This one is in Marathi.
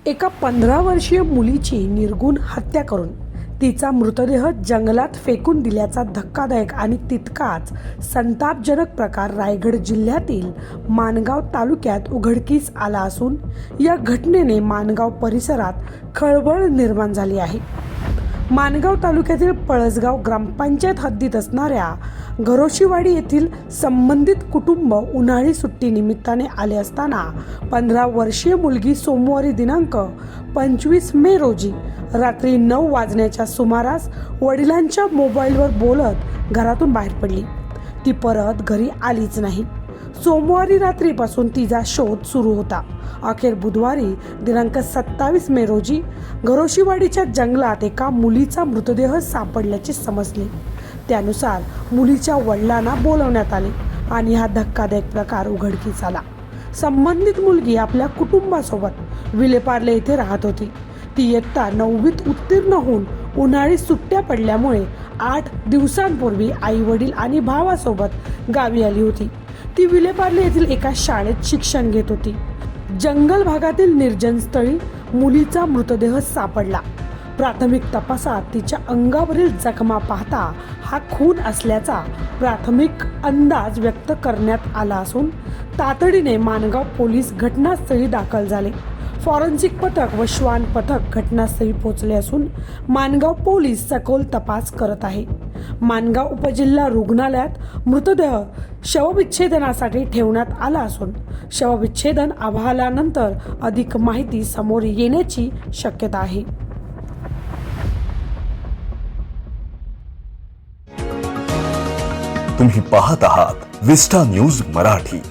एका 15 वर्षीय मुलीची निर्गुण हत्या करून तिचा मृतदेह जंगलात फेकून दिल्याचा धक्कादायक आणि तितकाच संतापजनक प्रकार रायगड जिल्ह्यातील माणगाव तालुक्यात उघडकीस आला असून या घटनेने माणगाव परिसरात खळबळ निर्माण झाली आहे। माणगाव तालुक्यातील पळसगाव ग्रामपंचायत हद्दीत असणाऱ्या घरोशीवाडी येथील संबंधित कुटुंब उन्हाळी सुट्टी निमित्ताने आले असताना 15 वर्षीय मुलगी सोमवारी दिनांक 25 मे रोजी रात्री 9 वाजण्याच्या सुमारास वडिलांच्या मोबाईलवर बोलत घरातून बाहेर पडली। ती परत घरी आलीच नाही। सोमवारी रात्रीपासून तिचा शोध सुरू होता। अखेर बुधवारी दिनांक 27 मे रोजी घरोशीवाडीच्या जंगलात एका मुलीचा मृतदेह सापडल्याचे समजले। त्यानुसार मुलीच्या वडिलांना बोलवण्यात आले आणि हा धक्कादायक प्रकार उघडकीस आला। संबंधित मुलगी आपल्या कुटुंबासोबत विलेपार्ले येथे राहत होती। ती इयत्ता 9वीत उत्तीर्ण होऊन उन्हाळी सुट्ट्या पडल्यामुळे 8 दिवसांपूर्वी आई वडील आणि भावासोबत गावी आली होती। ती विलेपार्ले येथील एका शाळेत शिक्षण घेत होती। जंगल भागातील निर्जन स्थळी मुलीचा मृतदेह सापडला। प्राथमिक तपासात तिच्या अंगावरील जखमा पाहता हा खून असल्याचा प्राथमिक अंदाज व्यक्त करण्यात आला असून तातडीने माणगाव पोलीस घटनास्थळी दाखल झाले। फॉरेन्सिक पथक व श्वान पथक घटनास्थळी पोहोचले असून माणगाव पोलीस सखोल तपास करत आहे। माणगाव उपजिल्हा रुग्णालयात मृतदेह शवविच्छेदनासाठी ठेवण्यात आला असून शवविच्छेदन अहवालानंतर अधिक माहिती समोर येण्याची शक्यता आहे। तुम्ही पाहत आहात विस्टा न्यूज मराठी।